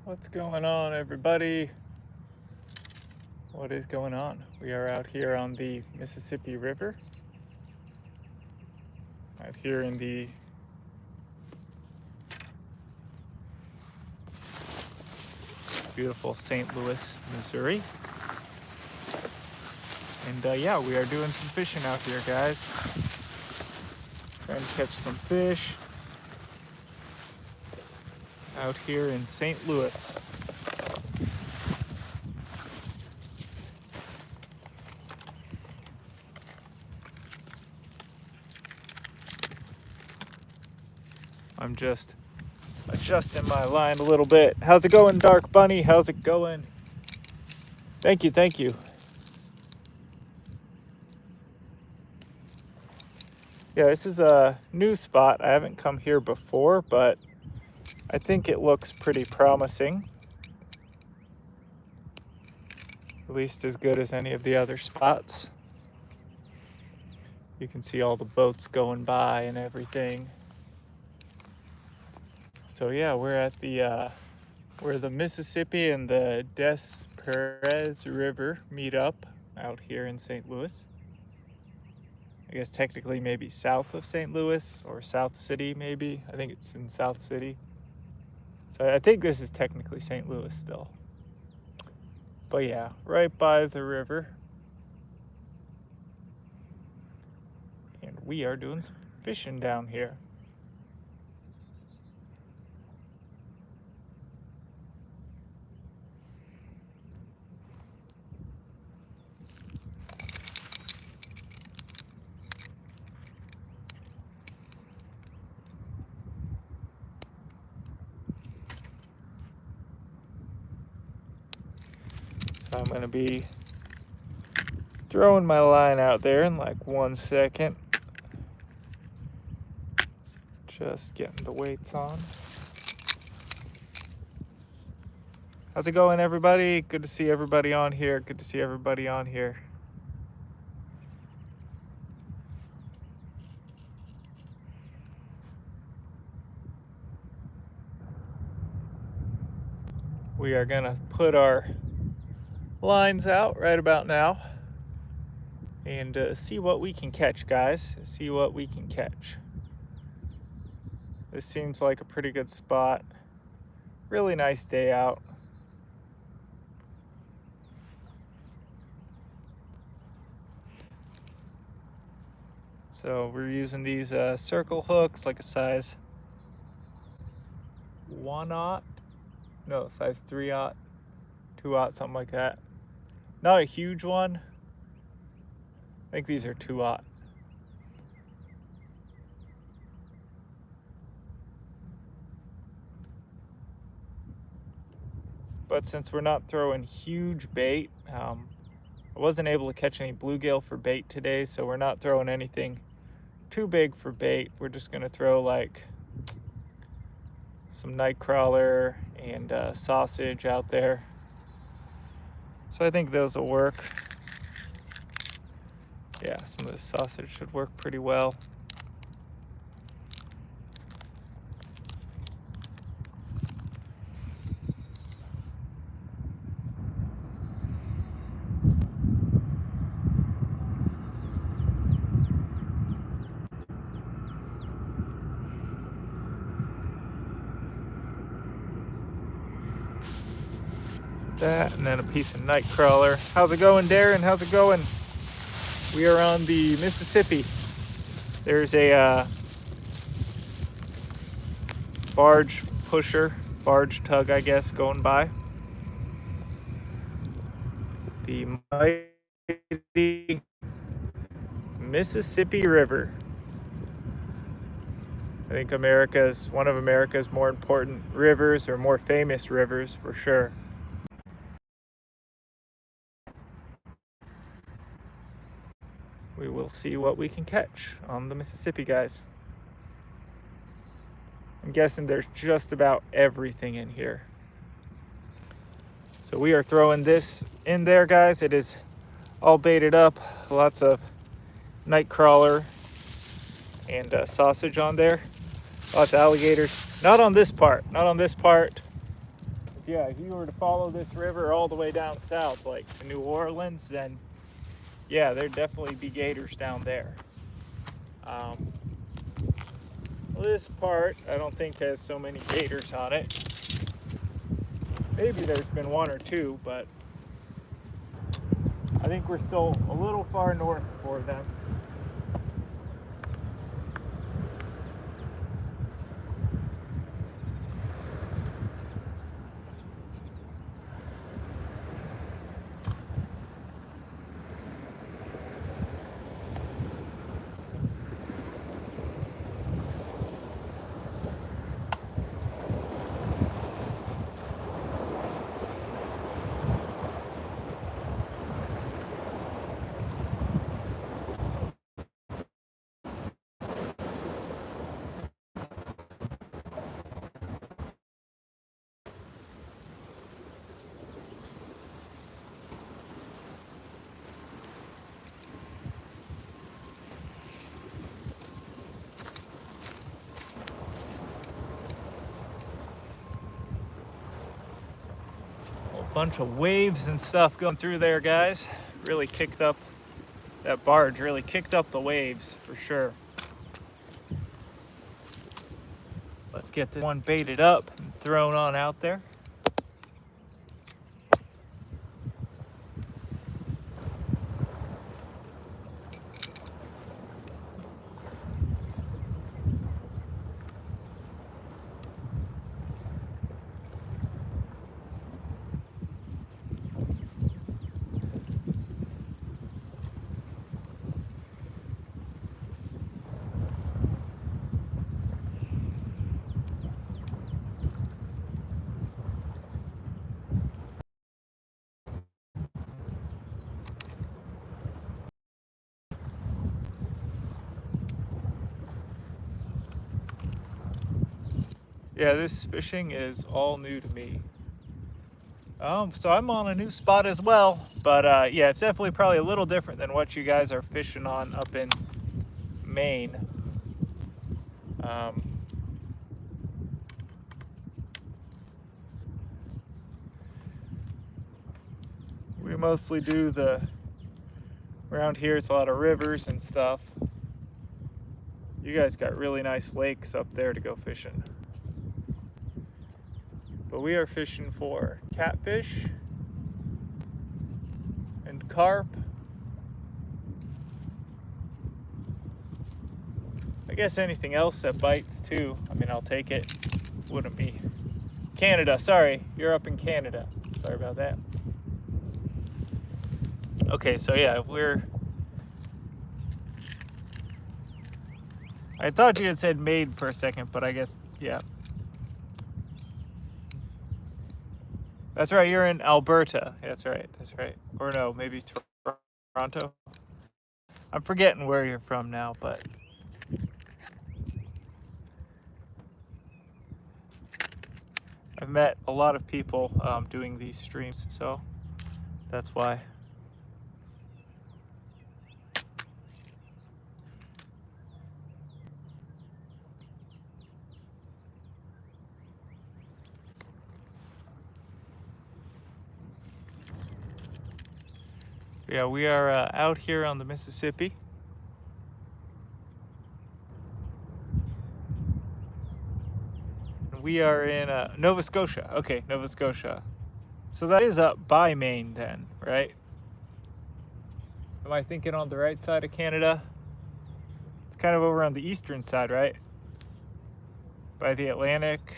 What's going on, everybody? What is going on? We are out here on the Mississippi River, out here in the beautiful St. Louis, Missouri. And yeah, we are doing some fishing out here, guys. Trying to catch some fish out here in St. Louis. I'm just adjusting my line a little bit. How's it going, Dark Bunny? How's it going? Thank you, thank you. Yeah, this is a new spot. I haven't come here before, but I think it looks pretty promising. At least as good as any of the other spots. You can see all the boats going by and everything. So yeah, we're at the where the Mississippi and the Des Perez River meet up out here in St. Louis. I guess technically maybe south of St. Louis or South City maybe. I think it's in South City. So I think this is technically St. Louis still. But yeah, right by the river. And we are doing some fishing down here. I'm going to be throwing my line out there in like 1 second. Just getting the weights on. How's it going, everybody? Good to see everybody on here. Good to see everybody on here. We are going to put our lines out right about now and see what we can catch, guys. See what we can catch. This seems like a pretty good spot. Really nice day out. So we're using these circle hooks, like a size 1/0, no, size 3/0, 2/0, something like that. Not a huge one. I think these are 2/0. But since we're not throwing huge bait, I wasn't able to catch any bluegill for bait today, so we're not throwing anything too big for bait. We're just gonna throw like some night crawler and sausage out there. So I think those will work. Yeah, some of the sausage should work pretty well. That, and then a piece of night crawler. How's it going, Darren? How's it going? We are on the Mississippi. There's a barge tug, I guess, going by. The mighty Mississippi River. I think one of America's more important rivers, or more famous rivers for sure. We will see what we can catch on the Mississippi, guys. I'm guessing there's just about everything in here. So we are throwing this in there, guys. It is all baited up. Lots of night crawler and sausage on there. Lots of alligators. Not on this part. Not on this part. If yeah, if you were to follow this river all the way down south, like to New Orleans, then yeah, there'd definitely be gators down there. Um, this part, I don't think has so many gators on it. Maybe there's been one or two, but I think we're still a little far north for them. Bunch of waves and stuff going through there, guys. Really kicked up, that barge really kicked up the waves for sure. Let's get this one baited up and thrown on out there. Yeah, this fishing is all new to me. So I'm on a new spot as well, but yeah, it's definitely probably a little different than what you guys are fishing on up in Maine. We mostly do around here it's a lot of rivers and stuff. You guys got really nice lakes up there to go fishing. But we are fishing for catfish and carp. I guess anything else that bites too. I mean, I'll take it. Wouldn't be. Canada, sorry. You're up in Canada. Sorry about that. Okay, so yeah, I thought you had said Maine for a second, but I guess, yeah. That's right, you're in Alberta. That's right, that's right. Or no, maybe Toronto. I'm forgetting where you're from now, but I've met a lot of people doing these streams, so that's why. Yeah, we are out here on the Mississippi. We are in Nova Scotia. Okay, Nova Scotia. So that is up by Maine then, right? Am I thinking on the right side of Canada? It's kind of over on the eastern side, right? By the Atlantic.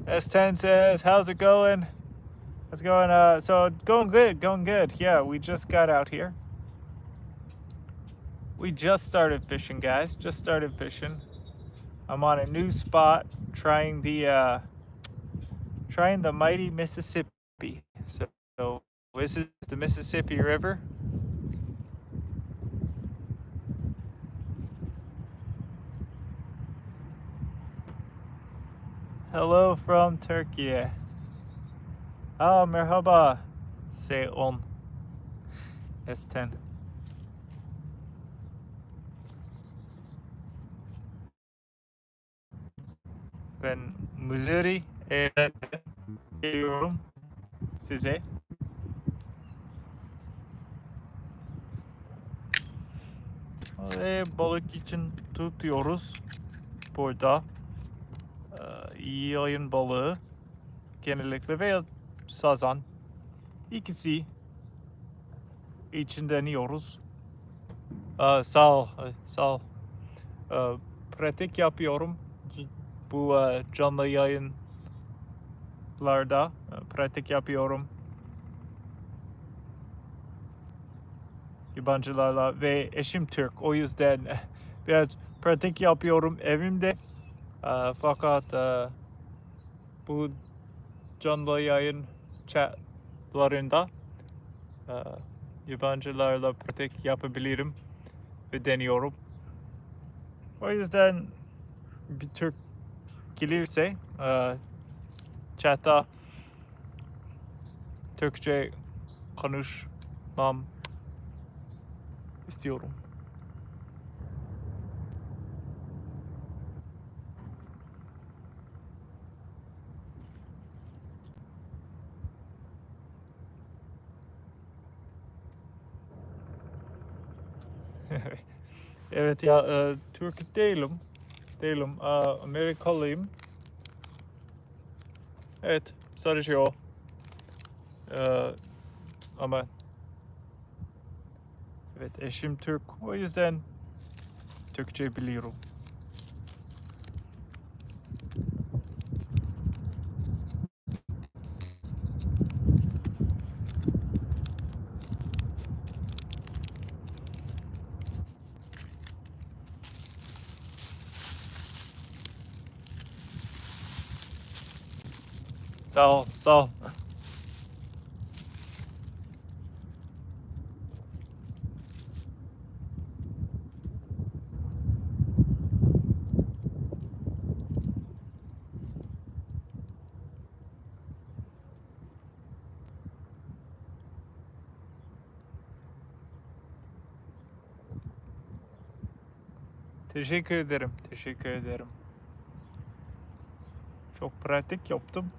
S10 says, how's it going? How's it going? So going good. Yeah, we just got out here. We just started fishing, guys. Just started fishing. I'm on a new spot trying the mighty Mississippi. So this is the Mississippi River. Hello from Turkey. Merhaba. S10. S10. Ben Missouri eyaletinden geliyorum size. Ve balık için tutuyoruz burada. İyi yayın balığı genellikle veya sazan. İkisi içinden yiyoruz. Sağ ol, sağ ol. Pratik yapıyorum. Bu canlı yayınlarda pratik yapıyorum. Yabancılarla ve eşim Türk. O yüzden biraz pratik yapıyorum evimde. Fakat bu canlı yayın chatlarında yabancılarla pratik yapabilirim ve deniyorum. O yüzden bir Türk gelirse chatta Türkçe konuşmam istiyorum. Evet ya, Türk değilim. Amerikalıyım. Evet, sadece o. Ama evet, eşim Türk. O yüzden Türkçe biliyorum. Sağ ol, sağ ol. Teşekkür ederim, teşekkür ederim. Çok pratik yaptım.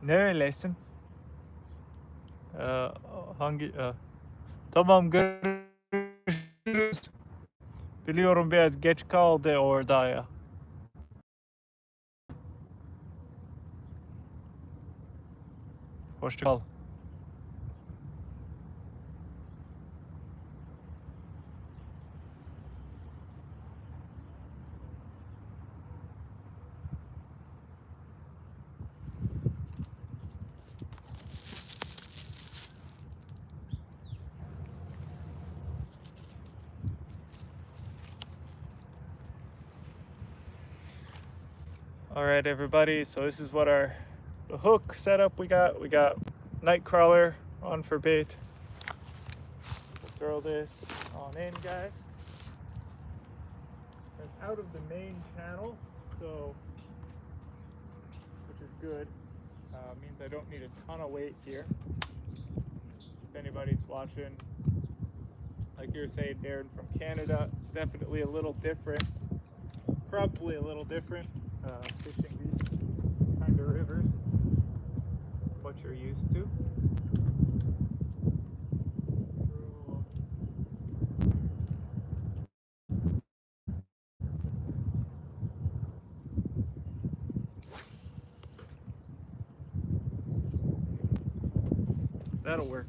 Nerelisin? Ee, hangi? Tamam, görüşürüz. Biliyorum biraz geç kaldı orada ya. Hoşça kal. All right, everybody. So this is what the hook setup we got. We got Nightcrawler on for bait. We'll throw this on in, guys. It's out of the main channel, so which is good. Means I don't need a ton of weight here. If anybody's watching, like you're saying, Darren, from Canada, it's definitely a little different. Probably a little different fishing these kind of rivers, what you're used to. That'll work.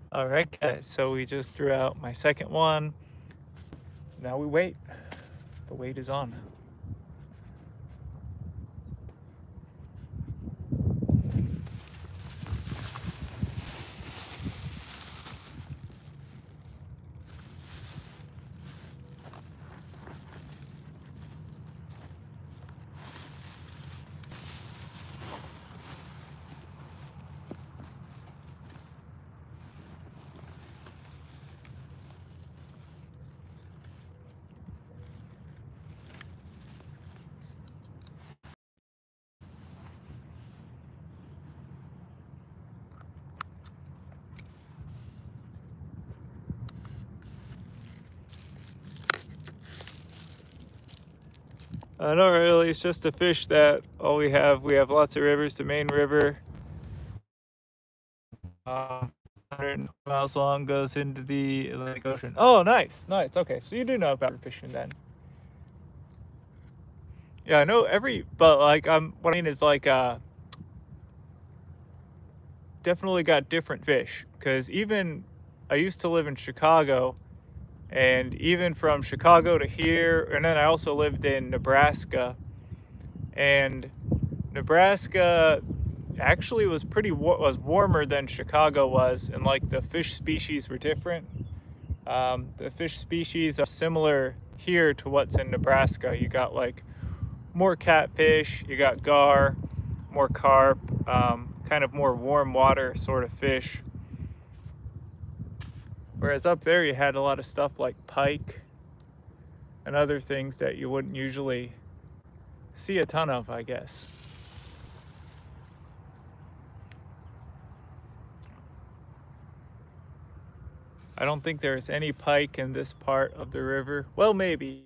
All right, guys, so we just threw out my second one. Now we wait. The wait is on. Not really. It's just a fish that all we have. We have lots of rivers. The main river, 100 miles long, goes into the Atlantic Ocean. Oh, nice, nice. Okay, so you do know about fishing then. Yeah, I know but like what I mean is like definitely got different fish. Because even I used to live in Chicago, and even from Chicago to here, and then I also lived in Nebraska, and Nebraska actually was was warmer than Chicago was, and like the fish species were different. The fish species are similar here to what's in Nebraska. You got like more catfish, you got gar, more carp, kind of more warm water sort of fish. Whereas up there you had a lot of stuff like pike and other things that you wouldn't usually see a ton of, I guess. I don't think there's any pike in this part of the river. Well, maybe.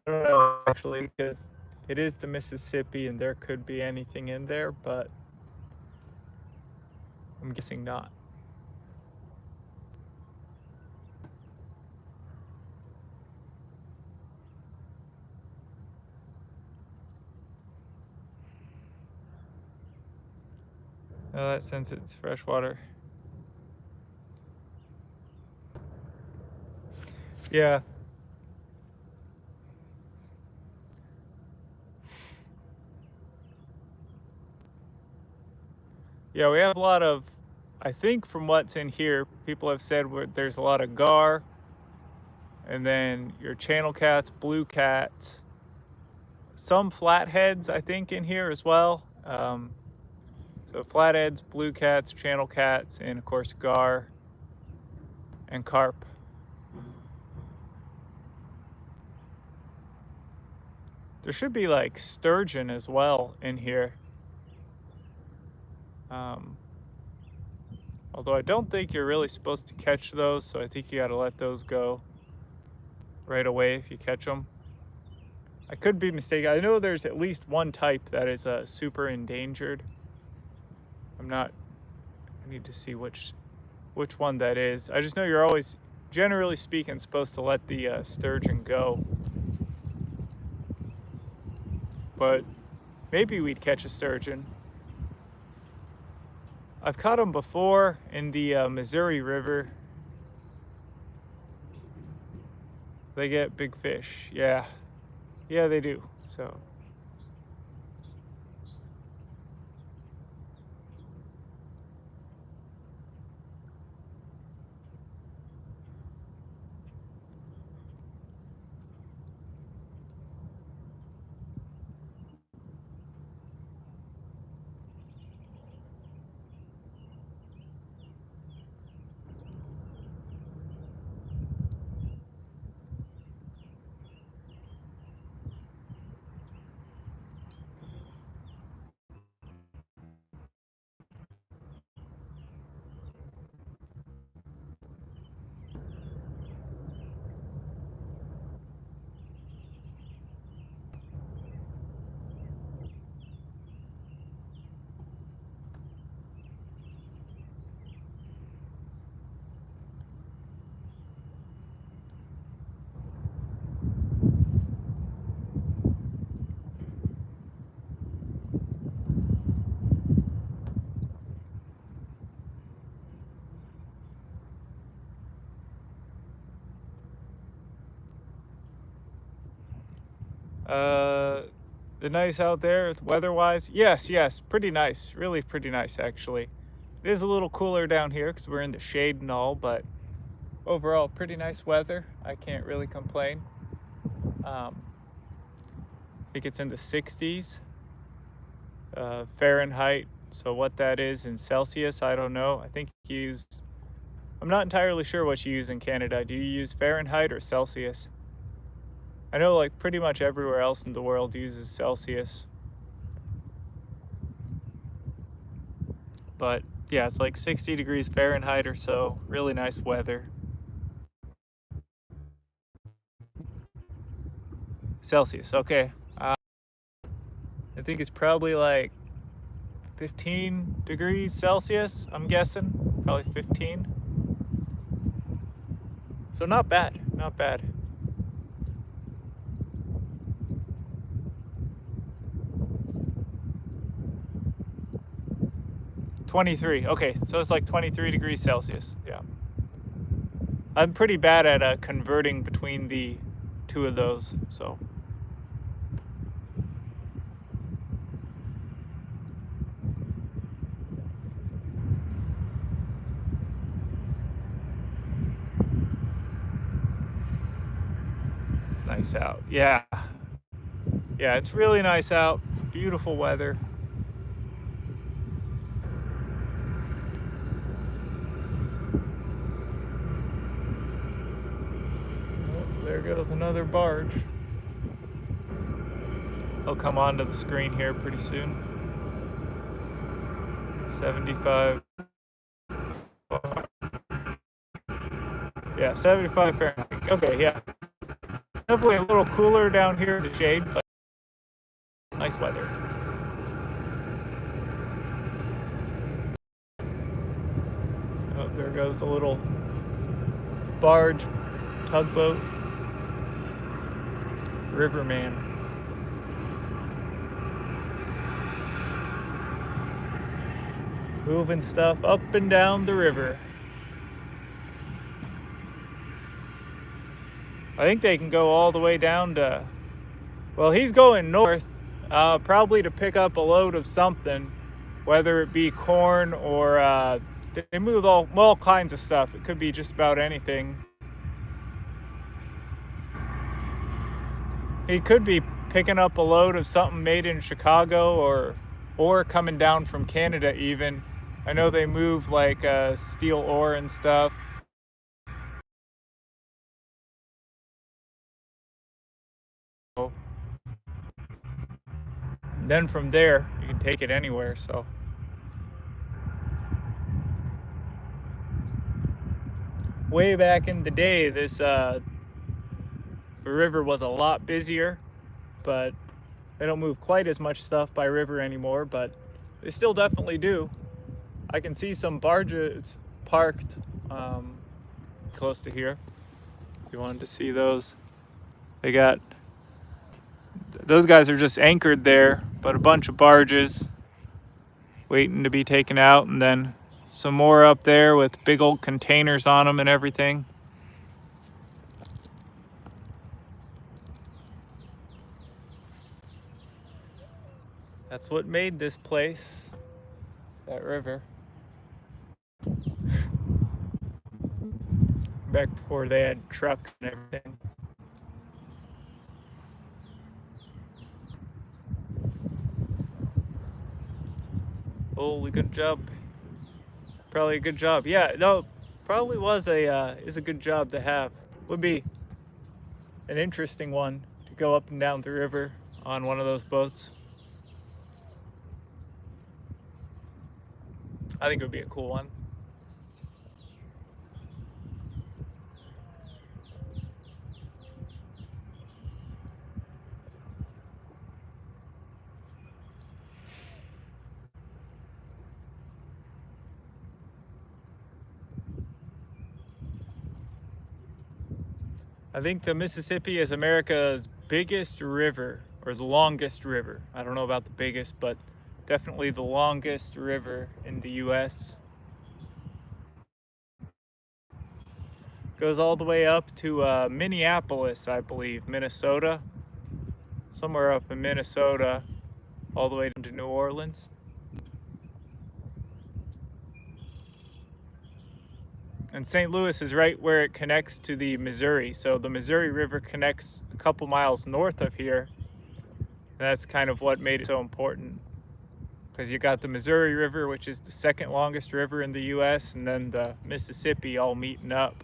I don't know actually, because it is the Mississippi and there could be anything in there, but I'm guessing not. Oh, that since it's freshwater. Yeah. Yeah, we have a lot of, I think from what's in here, people have said there's a lot of gar, and then your channel cats, blue cats, some flatheads, I think, in here as well. So flatheads, blue cats, channel cats, and of course gar and carp. There should be like sturgeon as well in here. Although I don't think you're really supposed to catch those, so I think you gotta let those go right away if you catch them. I could be mistaken. I know there's at least one type that is super endangered. I need to see which one that is. I just know you're always, generally speaking, supposed to let the sturgeon go. But maybe we'd catch a sturgeon. I've caught them before in the Missouri River. They get big fish. Yeah, they do. So the nice out there weather-wise? Yes, pretty nice. Really pretty nice, actually. It is a little cooler down here because we're in the shade and all, but overall, pretty nice weather. I can't really complain. I think it's in the 60s Fahrenheit. So what that is in Celsius, I don't know. I think you use, I'm not entirely sure what you use in Canada. Do you use Fahrenheit or Celsius? I know like pretty much everywhere else in the world uses Celsius. But yeah, it's like 60 degrees Fahrenheit or so. Really nice weather. Celsius. Okay. I think it's probably like 15 degrees Celsius, I'm guessing. Probably 15. So not bad, not bad. '23. Okay, so it's like 23 degrees Celsius. Yeah. I'm pretty bad at converting between the two of those, so. It's nice out. Yeah. Yeah, it's really nice out. Beautiful weather. Oh, there goes another barge. He'll come onto the screen here pretty soon. 75. Yeah, 75 Fahrenheit. Okay, yeah. Definitely a little cooler down here in the shade, but nice weather. Oh, there goes a little barge, tugboat, Riverman. Moving stuff up and down the river. I think they can go all the way down to, well, he's going north, probably to pick up a load of something, whether it be corn or they move all kinds of stuff. It could be just about anything. He could be picking up a load of something made in Chicago or coming down from Canada even. I know they move like steel ore and stuff. And then from there, you can take it anywhere, so. Way back in the day, this the river was a lot busier, but they don't move quite as much stuff by river anymore, but they still definitely do. I can see some barges parked close to here. If you wanted to see those, those guys are just anchored there, but a bunch of barges waiting to be taken out, and then some more up there with big old containers on them and everything. That's what made this place, that river. Back before they had trucks and everything. Holy, good job. Probably a good job. Yeah, no, probably is a good job to have. Would be an interesting one to go up and down the river on one of those boats. I think it would be a cool one. I think the Mississippi is America's biggest river, or the longest river. I don't know about the biggest, but definitely the longest river in the US. Goes all the way up to Minneapolis, I believe, Minnesota. Somewhere up in Minnesota, all the way down to New Orleans. And St. Louis is right where it connects to the Missouri. So the Missouri River connects a couple miles north of here. That's kind of what made it so important. Because you got the Missouri River, which is the second longest river in the US, and then the Mississippi all meeting up.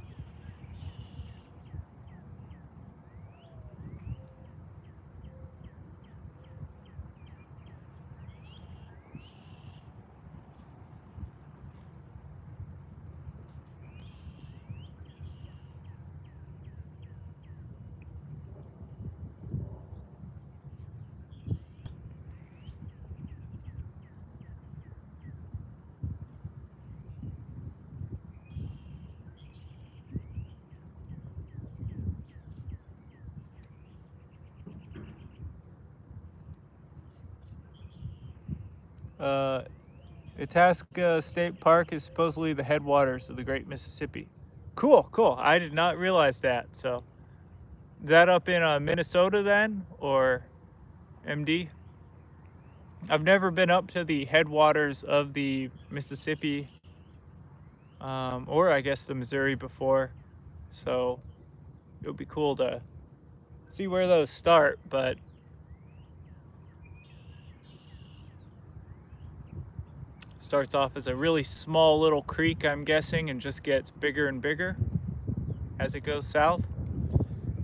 Uh, Itasca State Park is supposedly the headwaters of the Great Mississippi. Cool, cool. I did not realize that. So, is that up in Minnesota then, or MD? I've never been up to the headwaters of the Mississippi, or I guess the Missouri before. So, it would be cool to see where those start, but starts off as a really small little creek, I'm guessing, and just gets bigger and bigger as it goes south.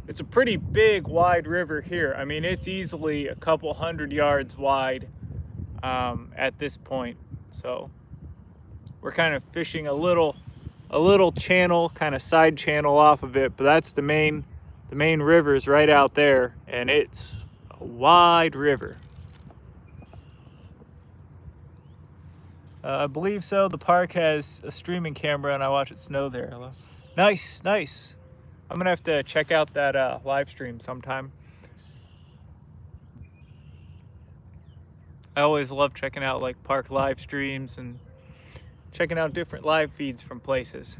It's a pretty big, wide river here. I mean, it's easily a couple 100 yards wide at this point. So we're kind of fishing a little channel, kind of side channel off of it, but that's the main river is right out there, and it's a wide river. I believe so. The park has a streaming camera, and I watch it snow there. Hello. Nice, nice. I'm gonna have to check out that live stream sometime. I always love checking out like park live streams and checking out different live feeds from places.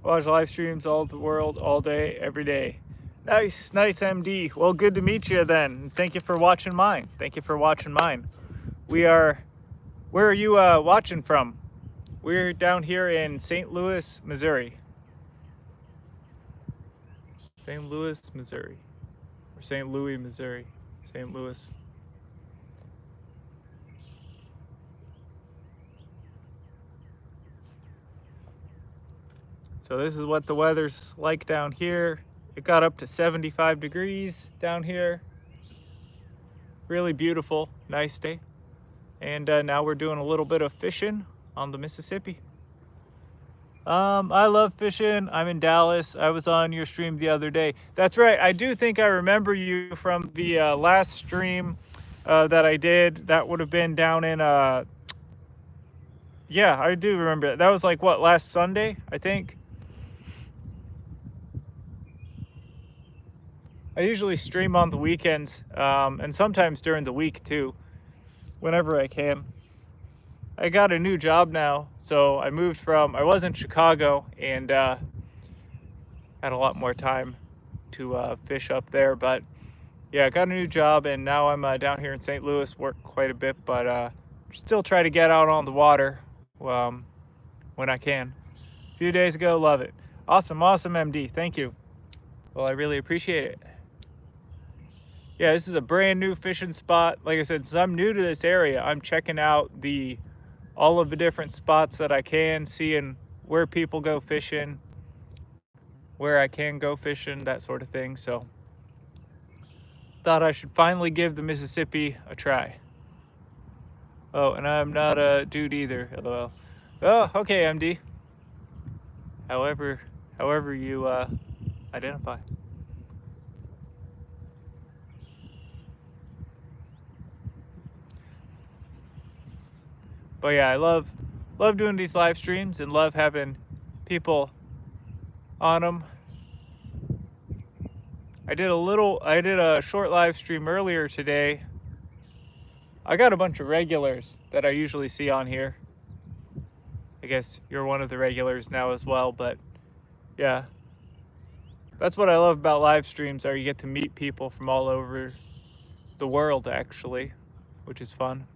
Watch live streams all the world, all day, every day. Nice, nice, MD. Well, good to meet you then. Thank you for watching mine. Thank you for watching mine. Where are you watching from? We're down here in St. Louis, Missouri. St. Louis, Missouri. Or St. Louis, Missouri. St. Louis. So this is what the weather's like down here. It got up to 75 degrees down here. Really beautiful, nice day. And now we're doing a little bit of fishing on the Mississippi. I love fishing. I'm in Dallas. I was on your stream the other day. That's right. I do think I remember you from the last stream that I did. That would have been down in, yeah, I do remember. That was like, what, last Sunday, I think? I usually stream on the weekends, and sometimes during the week too, whenever I can. I got a new job now, so I was in Chicago and had a lot more time to fish up there, but yeah, I got a new job and now I'm down here in St. Louis, work quite a bit, but still try to get out on the water when I can. A few days ago, love it. Awesome, awesome, MD, thank you. Well, I really appreciate it. Yeah, this is a brand new fishing spot. Like I said, since I'm new to this area, I'm checking out all of the different spots that I can, seeing where people go fishing, where I can go fishing, that sort of thing. So thought I should finally give the Mississippi a try. Oh, and I'm not a dude either, LOL. Oh, okay, MD. However you identify. But yeah, I love doing these live streams and love having people on them. I did a short live stream earlier today. I got a bunch of regulars that I usually see on here. I guess you're one of the regulars now as well, but yeah. That's what I love about live streams, are you get to meet people from all over the world actually, which is fun.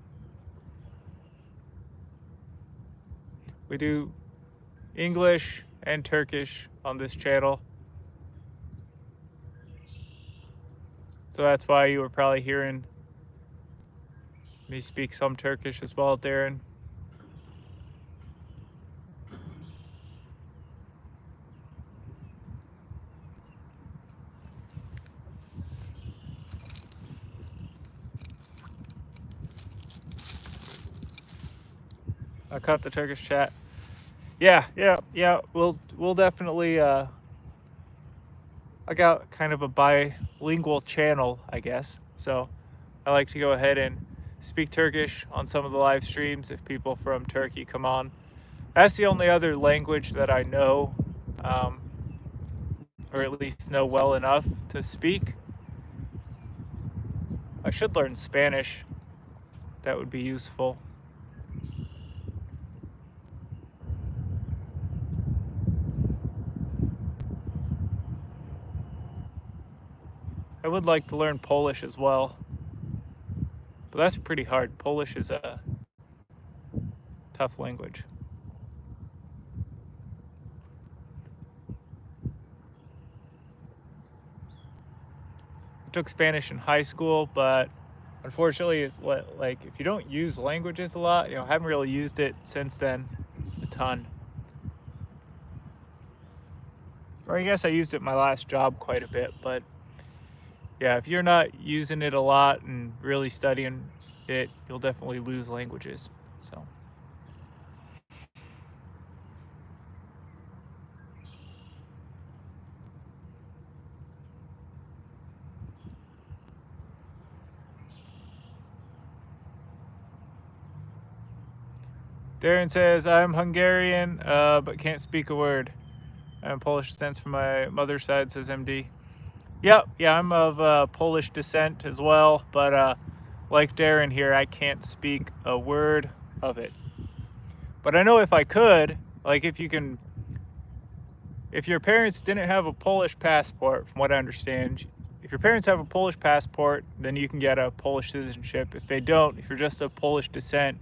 We do English and Turkish on this channel. So that's why you were probably hearing me speak some Turkish as well, Darren. I caught the Turkish chat. Yeah. We'll definitely. I got kind of a bilingual channel, I guess. So I like to go ahead and speak Turkish on some of the live streams if people from Turkey come on. That's the only other language that I know, um, or at least know well enough to speak. I should learn Spanish. That would be useful. I would like to learn Polish as well, but that's pretty hard. Polish is a tough language. I took Spanish in high school, but unfortunately, it's like if you don't use languages a lot, I haven't really used it since then a ton. Or I guess I used it in my last job quite a bit, but yeah, if you're not using it a lot and really studying it, you'll definitely lose languages. So. Darren says, I'm Hungarian, but can't speak a word. I'm Polish descent from my mother's side, says MD. Yep, yeah, I'm of Polish descent as well, but like Darren here, I can't speak a word of it. But I know if I could, like if your parents didn't have a Polish passport, from what I understand, if your parents have a Polish passport, then you can get a Polish citizenship. If they don't, if you're just of Polish descent,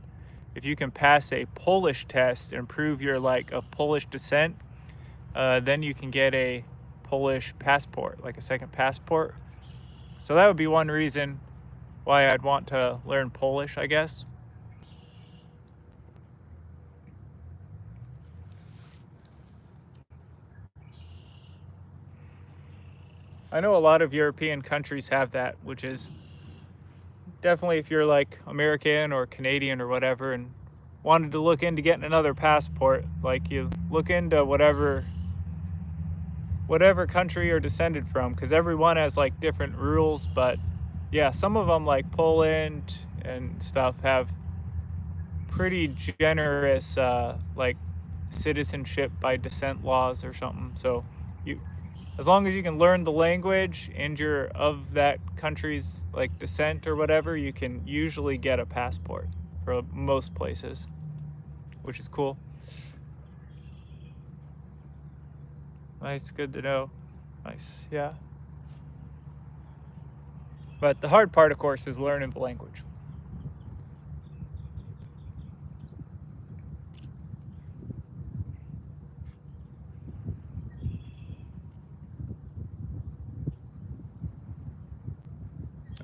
if you can pass a Polish test and prove you're like of Polish descent, then you can get a Polish passport, like a second passport. So that would be one reason why I'd want to learn Polish, I guess. I know a lot of European countries have that, which is definitely if you're like American or Canadian or whatever and wanted to look into getting another passport, like you look into whatever country you're descended from, because everyone has like different rules. But yeah, some of them like Poland and stuff have pretty generous like citizenship by descent laws or something. So you, as long as you can learn the language and you're of that country's like descent or whatever, you can usually get a passport for most places, which is cool. Nice, good to know. Nice, yeah. But the hard part, of course, is learning the language.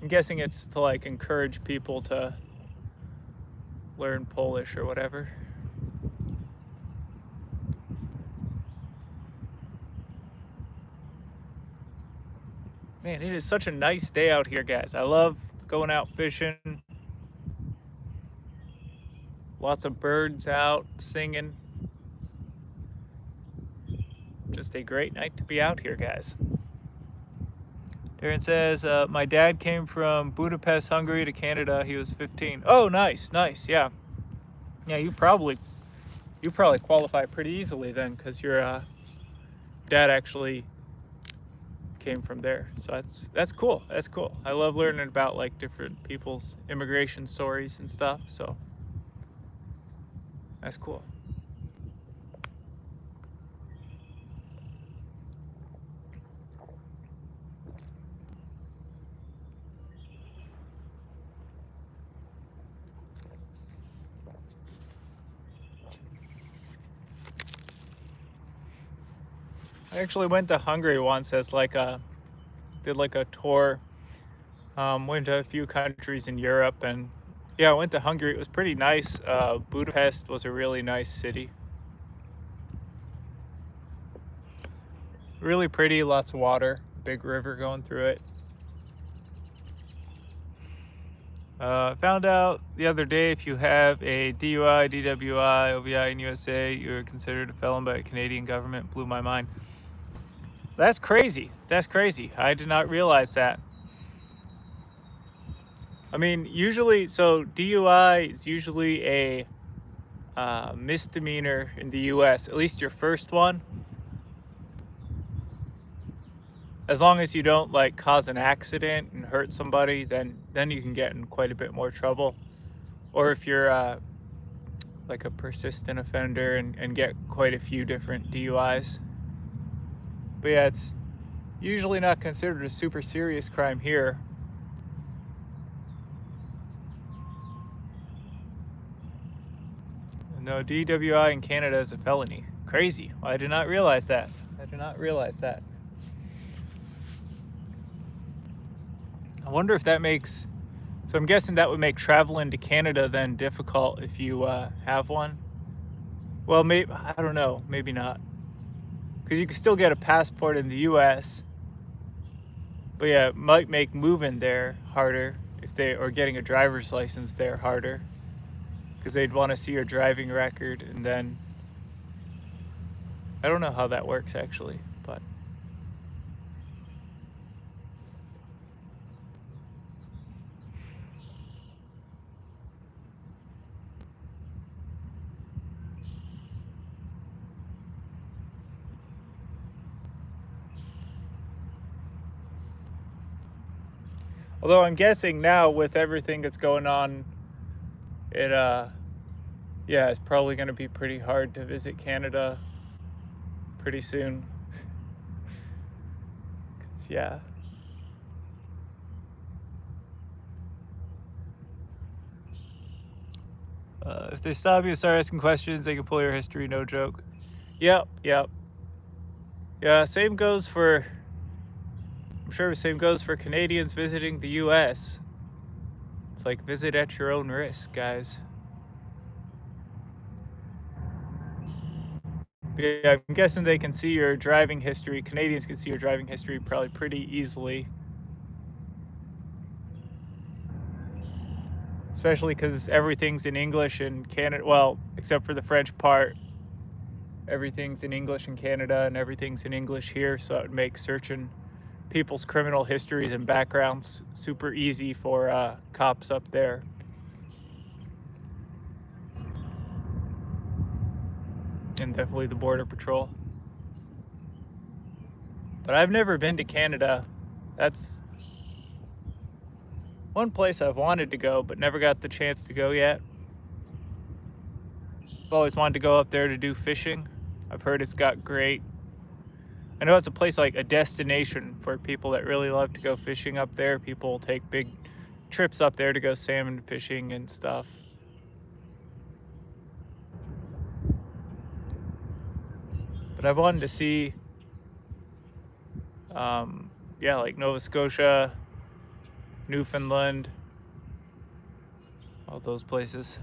I'm guessing it's to like encourage people to learn Polish or whatever. Man, it is such a nice day out here, guys. I love going out fishing. Lots of birds out singing. Just a great night to be out here, guys. Darren says, my dad came from Budapest, Hungary to Canada. He was 15. Oh, nice, yeah. Yeah, you probably qualify pretty easily then, because your dad actually came from there. So that's cool. That's cool. I love learning about like different people's immigration stories and stuff. So that's cool. I actually went to Hungary once as like did like a tour. Went to a few countries in Europe, and yeah, I went to Hungary. It was pretty nice. Budapest was a really nice city. Really pretty, lots of water, big river going through it. Found out the other day if you have a DUI, DWI, OVI in USA, you're considered a felon by the Canadian government. Blew my mind. That's crazy. That's crazy. I did not realize that. I mean, usually, so DUI is usually a misdemeanor in the US, at least your first one. As long as you don't like cause an accident and hurt somebody, then you can get in quite a bit more trouble. Or if you're like a persistent offender and get quite a few different DUIs. But yeah, it's usually not considered a super serious crime here. No, DWI in Canada is a felony. Crazy. I did not realize that. I did not realize that. I wonder if that makes... So I'm guessing that would make traveling to Canada then difficult if you have one. Well, maybe, I don't know. Maybe not. Because you can still get a passport in the US. But yeah, it might make moving there harder if they... Or getting a driver's license there harder. Because they'd want to see your driving record and then... I don't know how that works actually, but... Although I'm guessing now with everything that's going on, it yeah, it's probably going to be pretty hard to visit Canada pretty soon. 'Cause yeah. If they stop you and start asking questions, they can pull your history, no joke. Yep. Yeah, same goes for... I'm sure the same goes for Canadians visiting the US. It's like visit at your own risk, guys. But yeah, I'm guessing they can see your driving history. Canadians can see your driving history probably pretty easily. Especially because everything's in English in Canada. Well, except for the French part. Everything's in English in Canada and everything's in English here. So it would make searching people's criminal histories and backgrounds super easy for cops up there. And definitely the Border Patrol. But I've never been to Canada. That's one place I've wanted to go, but never got the chance to go yet. I've always wanted to go up there to do fishing. I've heard it's got great... I know it's a place like a destination for people that really love to go fishing up there. People take big trips up there to go salmon fishing and stuff. But I've wanted to see, yeah, like Nova Scotia, Newfoundland, all those places.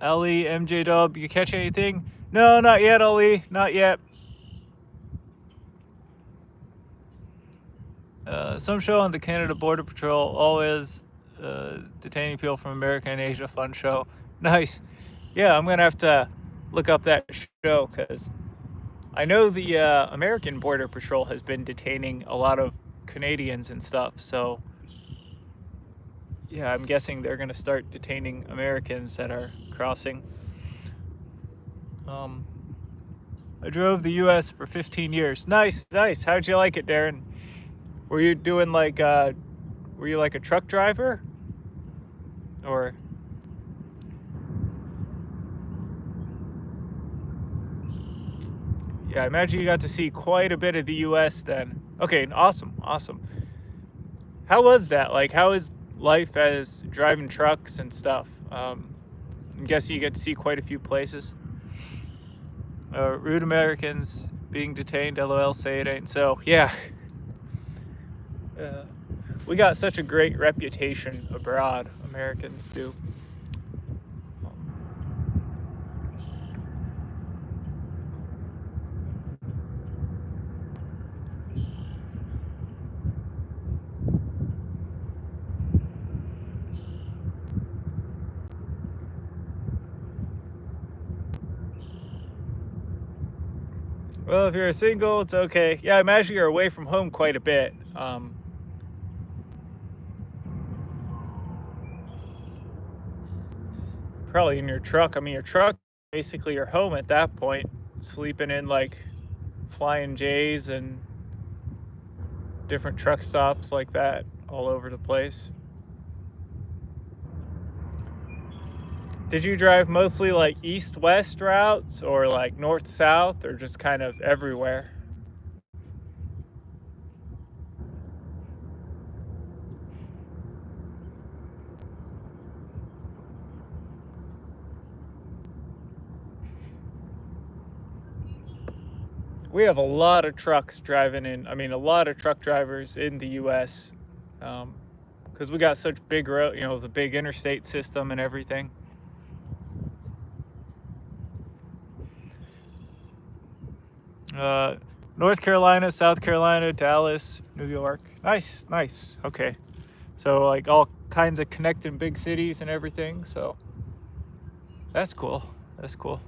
Ellie, MJ Dub, you catch anything? No, not yet, Ellie, not yet. Some show on the Canada Border Patrol, always detaining people from America and Asia, fun show. Nice. Yeah, I'm gonna have to look up that show because I know the American Border Patrol has been detaining a lot of Canadians and stuff, so yeah, I'm guessing they're gonna start detaining Americans that are crossing. I drove the US for 15 years. Nice. How'd you like it, Darren? Were you doing like were you like a truck driver? Or... Yeah, I imagine you got to see quite a bit of the US then. Okay, awesome. How was that? Like, how is life as driving trucks and stuff? I'm guessing you get to see quite a few places. Rude Americans being detained, LOL, say it ain't so. Yeah. We got such a great reputation abroad, Americans do. Well, if you're single, it's okay. Yeah, I imagine you're away from home quite a bit. Probably in your truck. I mean, your truck basically your home at that point. Sleeping in like Flying J's and different truck stops like that all over the place. Did you drive mostly like east-west routes or like north-south or just kind of everywhere? We have a lot of trucks driving in. I mean, a lot of truck drivers in the U.S. Because we got such big road, the big interstate system and everything. Uh, North Carolina, South Carolina, Dallas, New York. Nice, nice. Okay. So like all kinds of connecting big cities and everything. So that's cool. That's cool.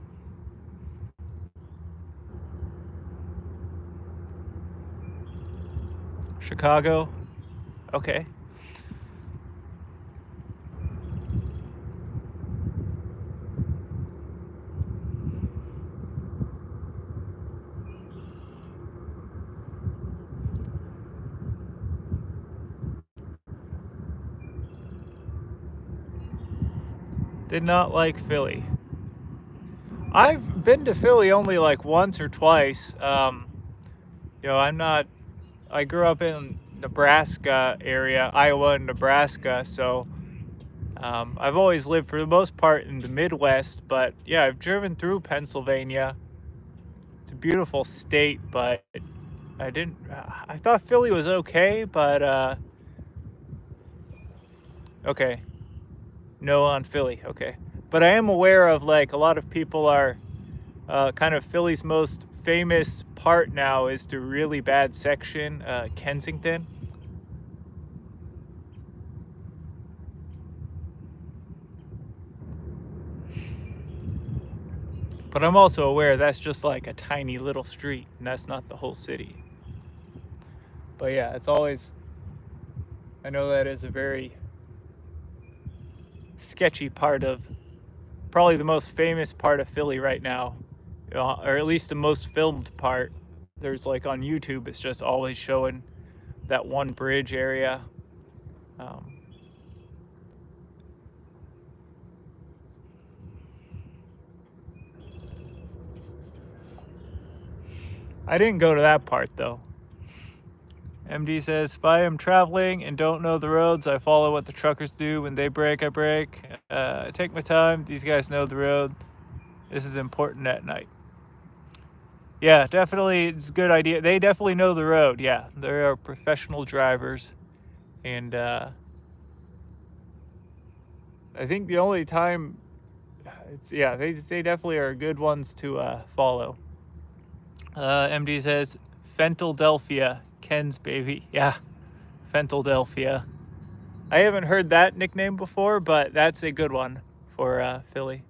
Chicago. Okay. Did not like Philly. I've been to Philly only like once or twice. I'm not. I grew up in Nebraska area, Iowa and Nebraska, so I've always lived for the most part in the Midwest. But yeah, I've driven through Pennsylvania. It's a beautiful state, but I didn't. I thought Philly was okay, but okay, no on Philly. Okay, but I am aware of like a lot of people are kind of Philly's most famous part now is the really bad section, Kensington. But I'm also aware that's just like a tiny little street, and that's not the whole city. But yeah, it's always. I know that is a very sketchy part of, probably the most famous part of Philly right now, or at least the most filmed part. There's like on YouTube, it's just always showing that one bridge area. Um, I didn't go to that part though. MD says, if I am traveling and don't know the roads, I follow what the truckers do. When they brake, I brake. I take my time. These guys know the road. This is important at night. Yeah, definitely. It's a good idea. They definitely know the road. Yeah, they are professional drivers. And I think the only time, they definitely are good ones to follow. MD says, Fenteldelphia, Ken's baby. Yeah, Fenteldelphia. I haven't heard that nickname before, but that's a good one for Philly.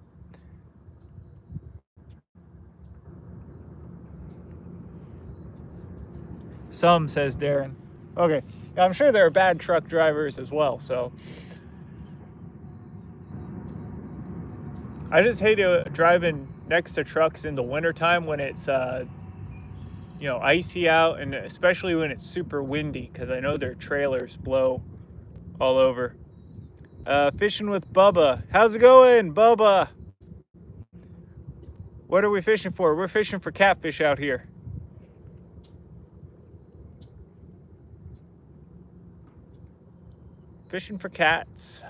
Some, says Darren. Okay, I'm sure there are bad truck drivers as well, so. I just hate driving next to trucks in the wintertime when it's icy out, and especially when it's super windy, because I know their trailers blow all over. Fishing with Bubba. How's it going, Bubba? What are we fishing for? We're fishing for catfish out here. Fishing for cats.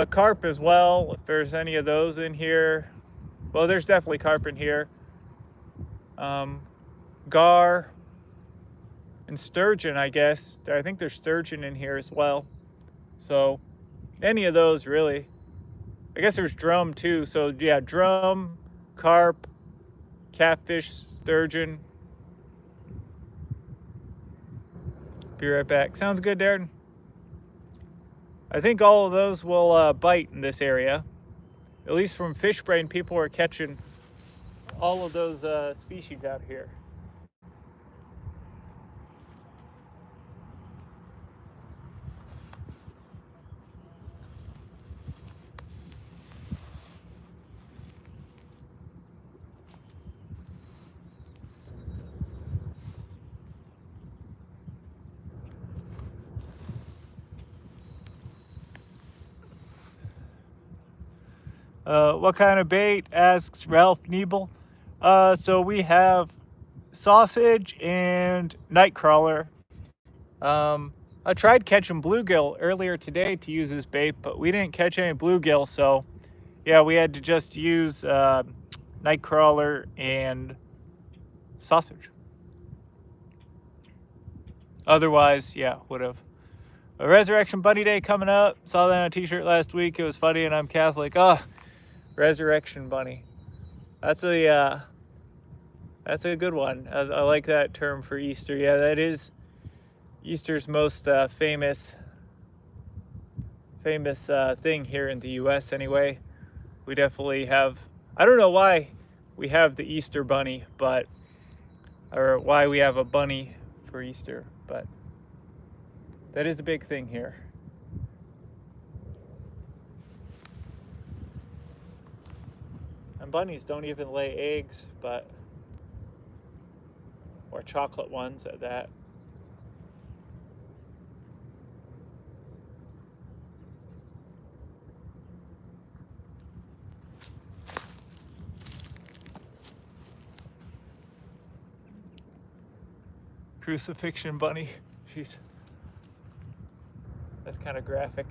Carp as well, if there's any of those in here. Well, there's definitely carp in here. Gar and sturgeon, I guess. I think there's sturgeon in here as well. So any of those really. I guess there's drum too. So yeah, drum, carp, catfish, sturgeon. Be right back. Sounds good, Darren. I think all of those will bite in this area. At least from fish brain, people are catching all of those species out here. What kind of bait? Asks Ralph Niebel. So we have sausage and nightcrawler. I tried catching bluegill earlier today to use as bait, but we didn't catch any bluegill, so yeah, we had to just use nightcrawler and sausage. Otherwise, yeah, would have. A Resurrection Bunny Day coming up. Saw that on a t-shirt last week. It was funny, and I'm Catholic. Oh, Resurrection Bunny. That's a good one. I like that term for Easter. Yeah, that is Easter's most famous thing here in the U.S. Anyway. We definitely have. I don't know why we have the Easter bunny, or why we have a bunny for Easter, but that is a big thing here. And bunnies don't even lay eggs, or chocolate ones at that. Crucifixion bunny. Jeez. That's kind of graphic.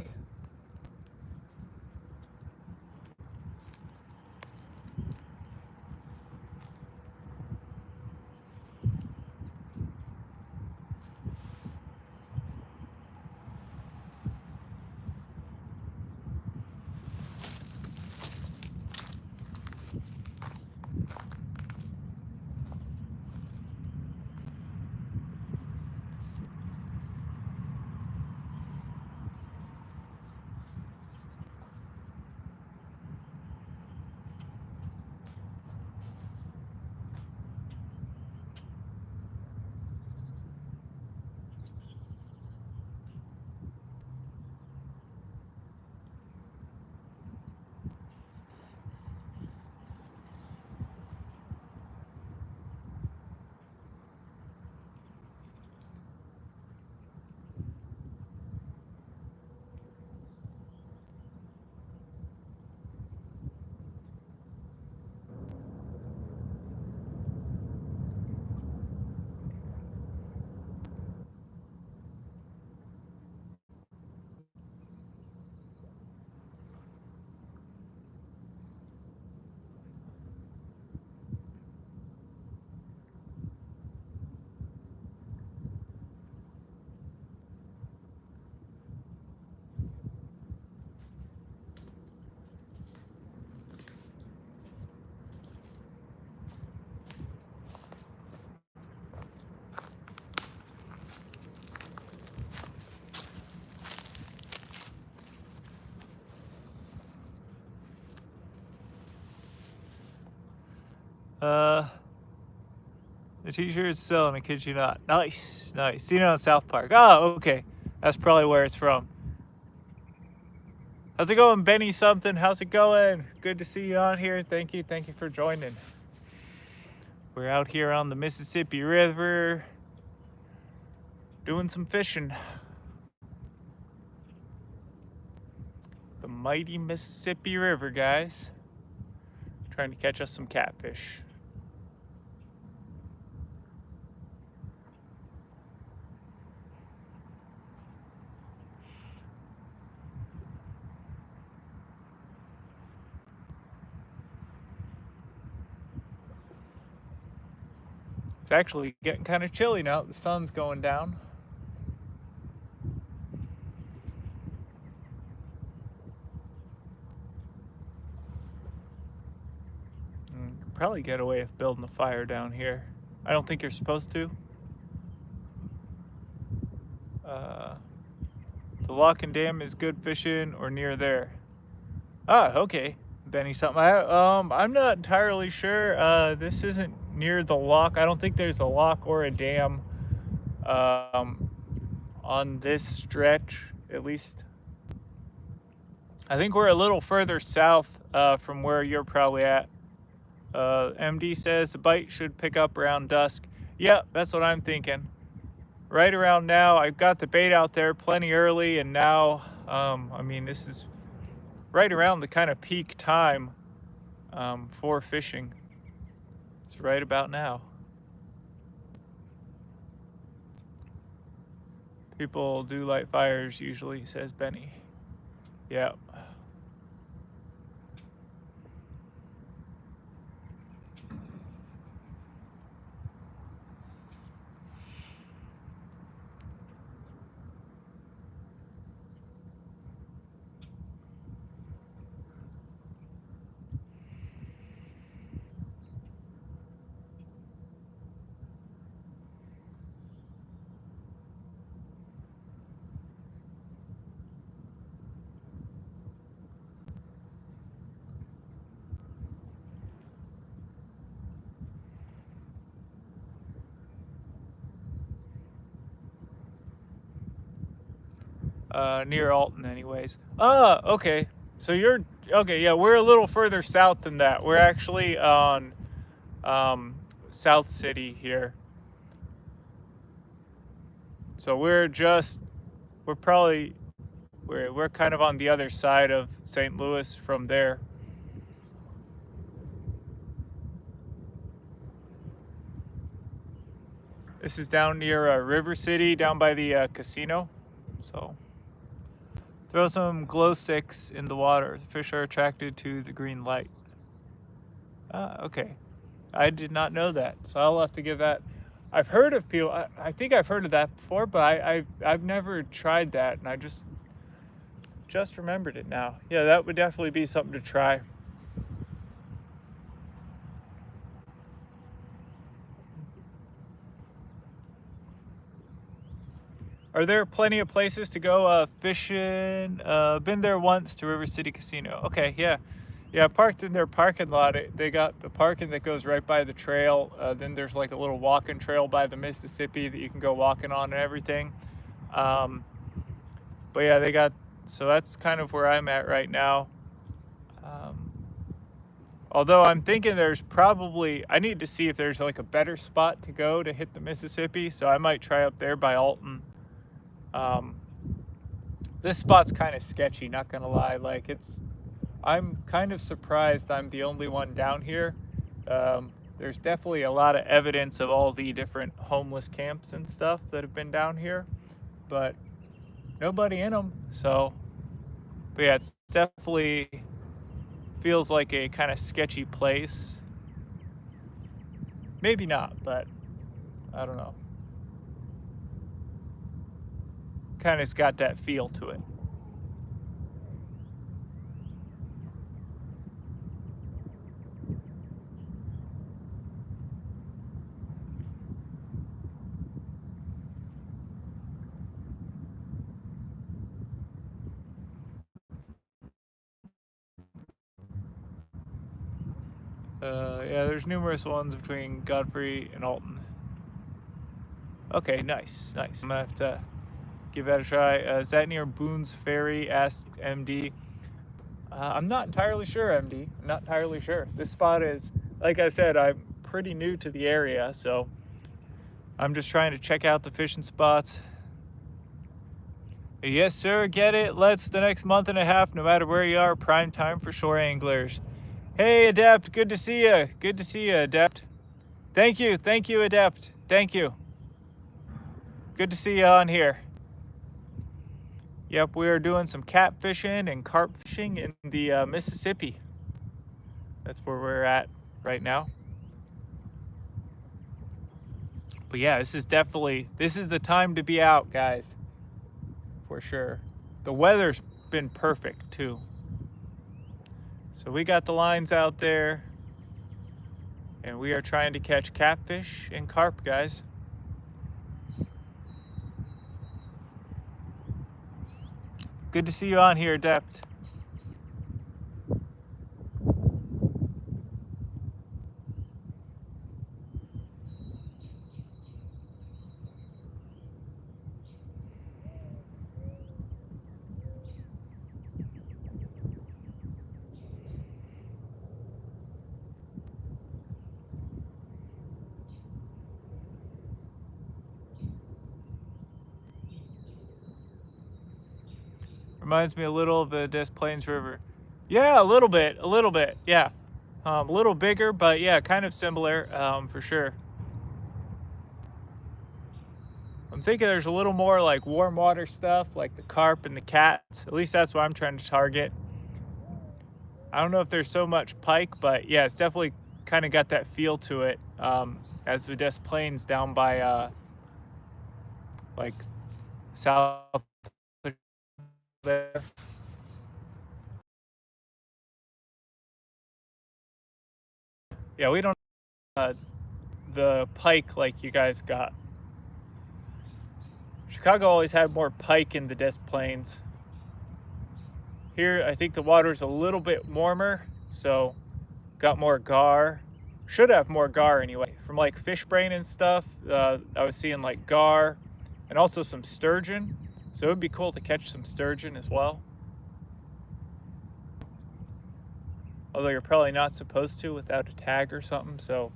The t-shirt's selling, I kid you not. Nice, nice. Seen it on South Park. Oh, okay. That's probably where it's from. How's it going, Benny something? How's it going? Good to see you on here. Thank you for joining. We're out here on the Mississippi River doing some fishing. The mighty Mississippi River, guys. Trying to catch us some catfish. It's actually getting kind of chilly now. The sun's going down. Could probably get away with building a fire down here. I don't think you're supposed to. The Lock and Dam is good fishing or near there. Ah, okay. Benny something. I'm not entirely sure. This isn't near the lock. I don't think there's a lock or a dam um, on this stretch, at least. I think we're a little further south from where you're probably at. MD says the bite should pick up around dusk. Yep, that's what I'm thinking. Right around now, I've got the bait out there plenty early, and now, I mean, this is right around the kind of peak time for fishing. It's right about now. People do light fires usually, says Benny. Yeah. Near Alton anyways. Okay. So you're, okay, yeah, we're a little further south than that. We're actually on South City here. So we're probably, we're kind of on the other side of St. Louis from there. This is down near River City, down by the casino. So throw some glow sticks in the water. The fish are attracted to the green light. Okay. I did not know that, so I'll have to give that. I've heard of people. I think I've heard of that before, but I've never tried that, and I just remembered it now. Yeah, that would definitely be something to try. Are there plenty of places to go fishing? Been there once to River City Casino. Okay, yeah. Yeah, I parked in their parking lot. They got the parking that goes right by the trail. Then there's like a little walking trail by the Mississippi that you can go walking on and everything. But yeah, they got, so that's kind of where I'm at right now. Although I'm thinking there's probably, I need to see if there's like a better spot to go to hit the Mississippi. So I might try up there by Alton. This spot's kind of sketchy, not gonna lie. Like I'm kind of surprised I'm the only one down here. There's definitely a lot of evidence of all the different homeless camps and stuff that have been down here, but nobody in them. So, but yeah, it's definitely feels like a kind of sketchy place. Maybe not, but I don't know. Kind of's got that feel to it. Yeah, there's numerous ones between Godfrey and Alton. Okay, nice. I'm gonna have to give that a try. Is that near Boone's Ferry? Asked MD. I'm not entirely sure, MD. I'm not entirely sure. This spot is, like I said, I'm pretty new to the area, so I'm just trying to check out the fishing spots. Yes, sir, get it. Let's the next month and a half, no matter where you are, prime time for shore anglers. Hey, Adept, good to see you. Good to see you, Adept. Thank you, Adept. Thank you. Good to see you on here. Yep, we are doing some catfishing and carp fishing in the Mississippi. That's where we're at right now. But yeah, this is the time to be out, guys. For sure. The weather's been perfect too. So we got the lines out there and we are trying to catch catfish and carp, guys. Good to see you on here, Adept. Reminds me a little of the Des Plaines River. Yeah, a little bit, yeah. A little bigger, but yeah, kind of similar, for sure. I'm thinking there's a little more like warm water stuff, like the carp and the cats. At least that's what I'm trying to target. I don't know if there's so much pike, but yeah, it's definitely kind of got that feel to it. As the Des Plaines down by like south there. Yeah, we don't the pike like you guys got. Chicago always had more pike in the Des Plaines. Here, I think the water is a little bit warmer, so got more gar. Should have more gar anyway. From like fish brain and stuff, I was seeing like gar and also some sturgeon. So it would be cool to catch some sturgeon as well. Although you're probably not supposed to without a tag or something, so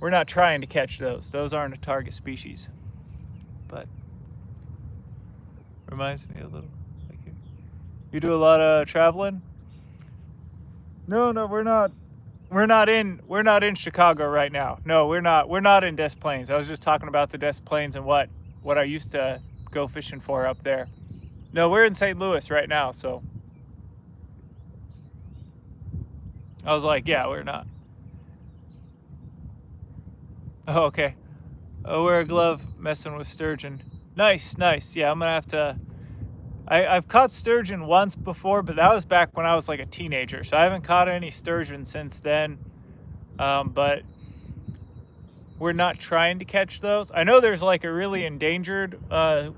we're not trying to catch those. Those aren't a target species. But reminds me a little like you. You do a lot of traveling? No, we're not. We're not in Chicago right now. No, we're not. We're not in Des Plaines. I was just talking about the Des Plaines and what I used to go fishing for up there. No, we're in St. Louis right now, so I was like, yeah, we're not. Oh, okay. Oh, wear a glove messing with sturgeon. Nice, nice. Yeah, I'm gonna have to. I've caught sturgeon once before, but that was back when I was like a teenager. So I haven't caught any sturgeon since then. But we're not trying to catch those. I know there's like a really endangered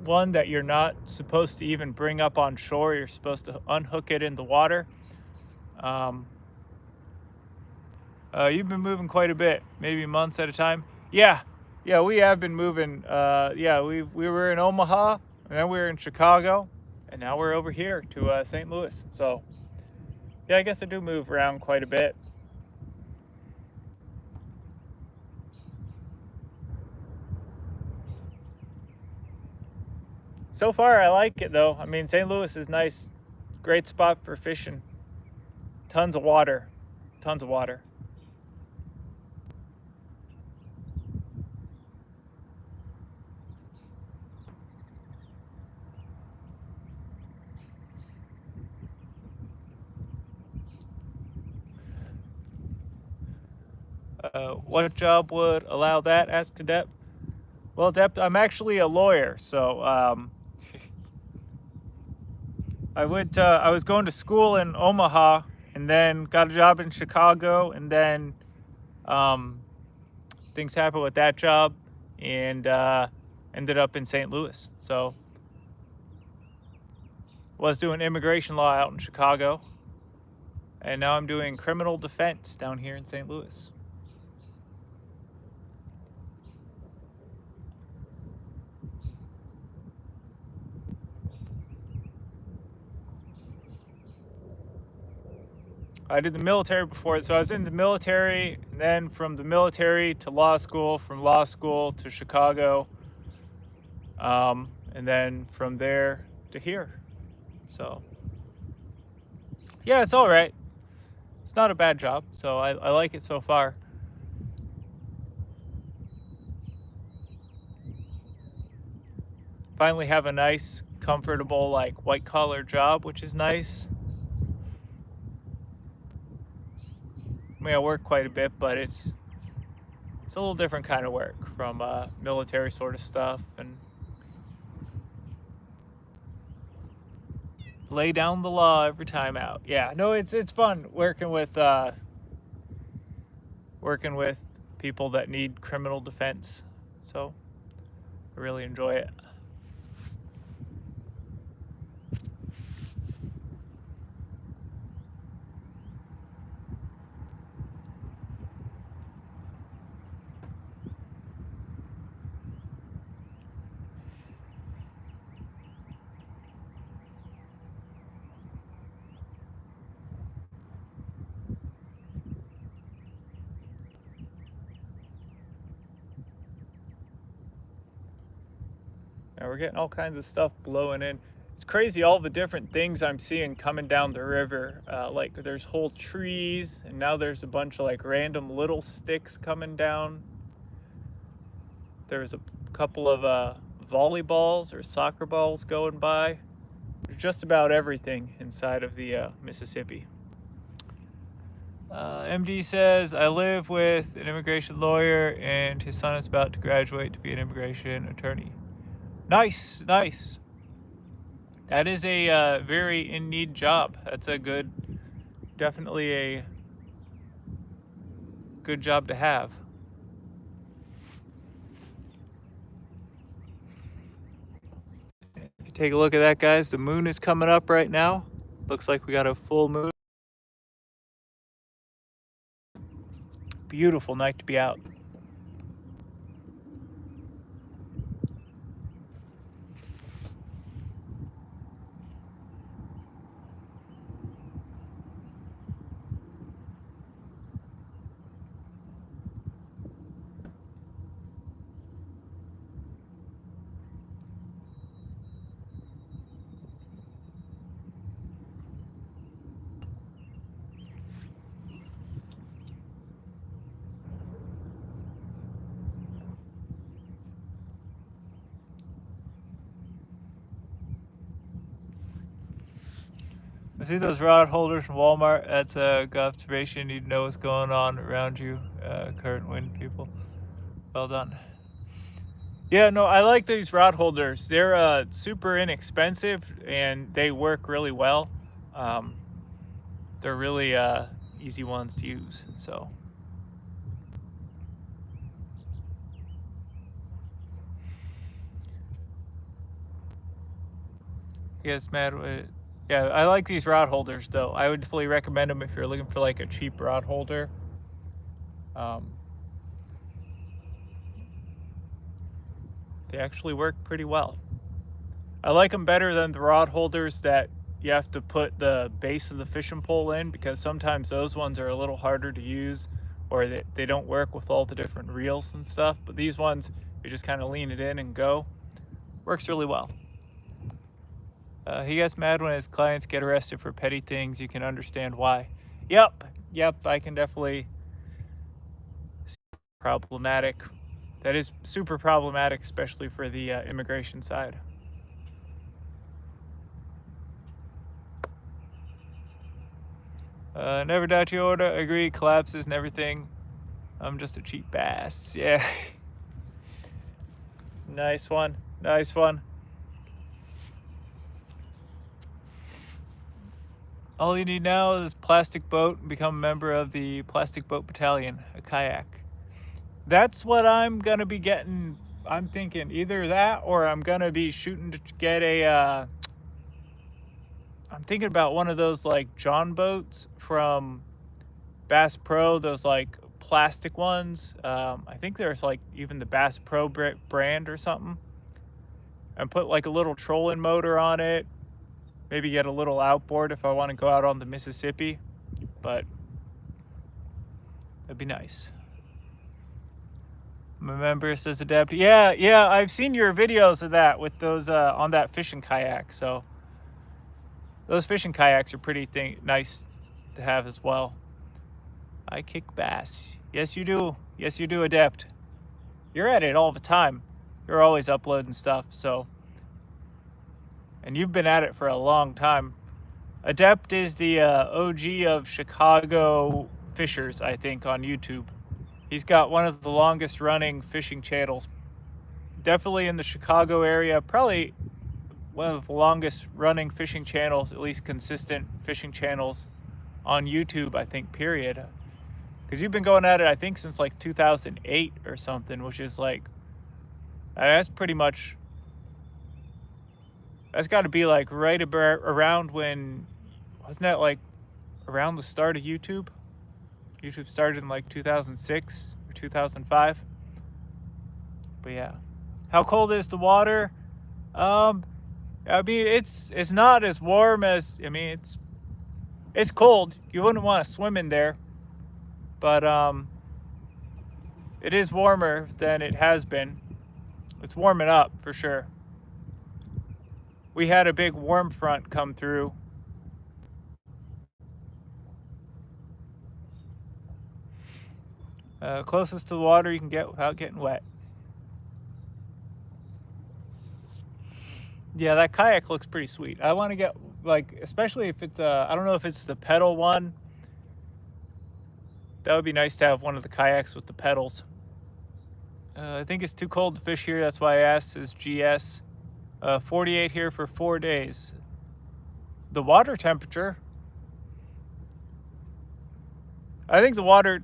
one that you're not supposed to even bring up on shore. You're supposed to unhook it in the water. You've been moving quite a bit, maybe months at a time. Yeah, yeah, we have been moving. Yeah, we were in Omaha, and then we were in Chicago, and now we're over here to St. Louis. So, yeah, I guess I do move around quite a bit. So far, I like it though. I mean, St. Louis is nice, great spot for fishing. Tons of water, tons of water. What job would allow that? Asked Depp. Well, Depp, I'm actually a lawyer, so I was going to school in Omaha, and then got a job in Chicago, and then um, things happened with that job, and ended up in St. Louis. So was doing immigration law out in Chicago, and now I'm doing criminal defense down here in St. Louis. I did the military before, so I was in the military, and then from the military to law school, from law school to Chicago, and then from there to here. So, yeah, it's all right. It's not a bad job, so I like it so far. Finally have a nice, comfortable, like white collar job, which is nice. I mean, I work quite a bit, but it's a little different kind of work from military sort of stuff, and lay down the law every time out. Yeah, no, it's fun working with people that need criminal defense. So I really enjoy it. Now we're getting all kinds of stuff blowing in. It's crazy all the different things I'm seeing coming down the river. Like there's whole trees, and now there's a bunch of like random little sticks coming down. There's a couple of volleyballs or soccer balls going by. There's just about everything inside of the Mississippi. MD says, I live with an immigration lawyer and his son is about to graduate to be an immigration attorney. Nice, nice. That is a very in-need job. That's a good, definitely a good job to have. If you take a look at that, guys, the moon is coming up right now. Looks like we got a full moon. Beautiful night to be out. I see those rod holders from Walmart. That's a good observation. You'd know what's going on around you. Current wind, people. Well done. Yeah, no, I like these rod holders. They're super inexpensive and they work really well. They're really easy ones to use. So. Yes, Matt. Yeah, I like these rod holders though. I would definitely recommend them if you're looking for like a cheap rod holder. They actually work pretty well. I like them better than the rod holders that you have to put the base of the fishing pole in, because sometimes those ones are a little harder to use, or they don't work with all the different reels and stuff. But these ones, you just kind of lean it in and go. Works really well. He gets mad when his clients get arrested for petty things. You can understand why. Yep, I can definitely see problematic. That is super problematic, especially for the immigration side. Never doubt your order. Agree, collapses and everything. I'm just a cheap bass. Yeah. Nice one. Nice one. All you need now is plastic boat and become a member of the plastic boat battalion, a kayak. That's what I'm gonna be getting. I'm thinking either that or I'm gonna be shooting to get a I'm thinking about one of those like John boats from Bass Pro, those like plastic ones. I think there's like even the Bass Pro brand or something. And put like a little trolling motor on it. Maybe get a little outboard if I want to go out on the Mississippi. But that'd be nice. My member says adapt. Yeah, I've seen your videos of that with those on that fishing kayak. So those fishing kayaks are pretty nice to have as well. I kick bass. Yes, you do. Yes, you do, Adept. You're at it all the time. You're always uploading stuff, so. And you've been at it for a long time. Adept is the OG of Chicago fishers, I think, on YouTube. He's got one of the longest running fishing channels. Definitely in the Chicago area, probably one of the longest running fishing channels, at least consistent fishing channels on YouTube, I think, period. Because you've been going at it, I think, since like 2008 or something, which is like, that's pretty much, that's got to be like right around when, wasn't that like around the start of YouTube? YouTube started in like 2006 or 2005. But yeah. How cold is the water? I mean, it's not as warm as, I mean, it's cold. You wouldn't want to swim in there. But it is warmer than it has been. It's warming up for sure. we had a big warm front come through. Closest to the water you can get without getting wet. Yeah, that kayak looks pretty sweet. I want to get, like, especially if it's I don't know if it's the pedal one. That would be nice to have one of the kayaks with the pedals. I think it's too cold to fish here. That's why I asked. Is GS 48 here for 4 days. The water temperature, I think the water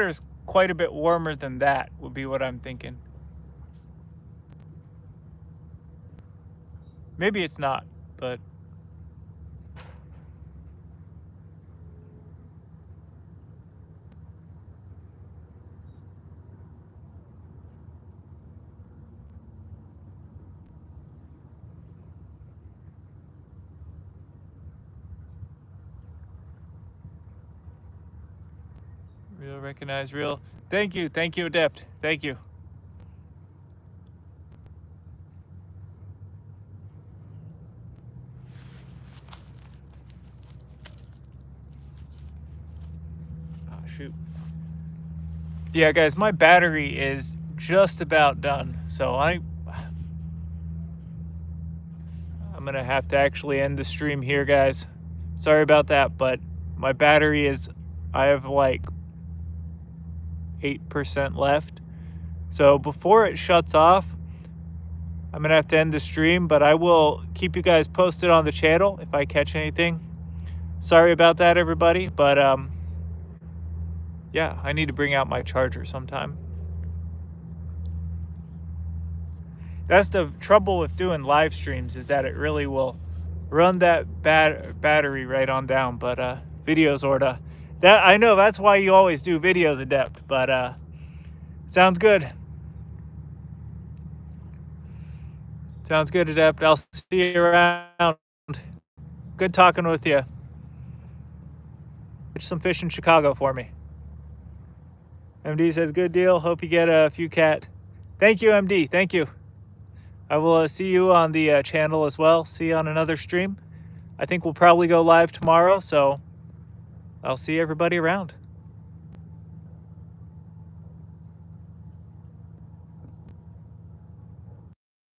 is quite a bit warmer than that, would be what I'm thinking. Maybe it's not, but real recognize real. Thank you, Adept. Thank you. Oh, shoot. Yeah, guys, my battery is just about done, so I'm gonna have to actually end the stream here, guys. Sorry about that, but my battery is, I have like 8% left. So before it shuts off, I'm gonna have to end the stream, but I will keep you guys posted on the channel if I catch anything. Sorry about that, everybody, but yeah, I need to bring out my charger sometime. That's the trouble with doing live streams, is that it really will run that battery right on down. But videos, orta, that I know that's why you always do videos, Adept. But sounds good. Sounds good, Adept. I'll see you around. Good talking with you. Catch some fish in Chicago for me. MD says good deal. Hope you get a few cat. Thank you, MD. Thank you. I will see you on the channel as well. See you on another stream. I think we'll probably go live tomorrow, so I'll see everybody around.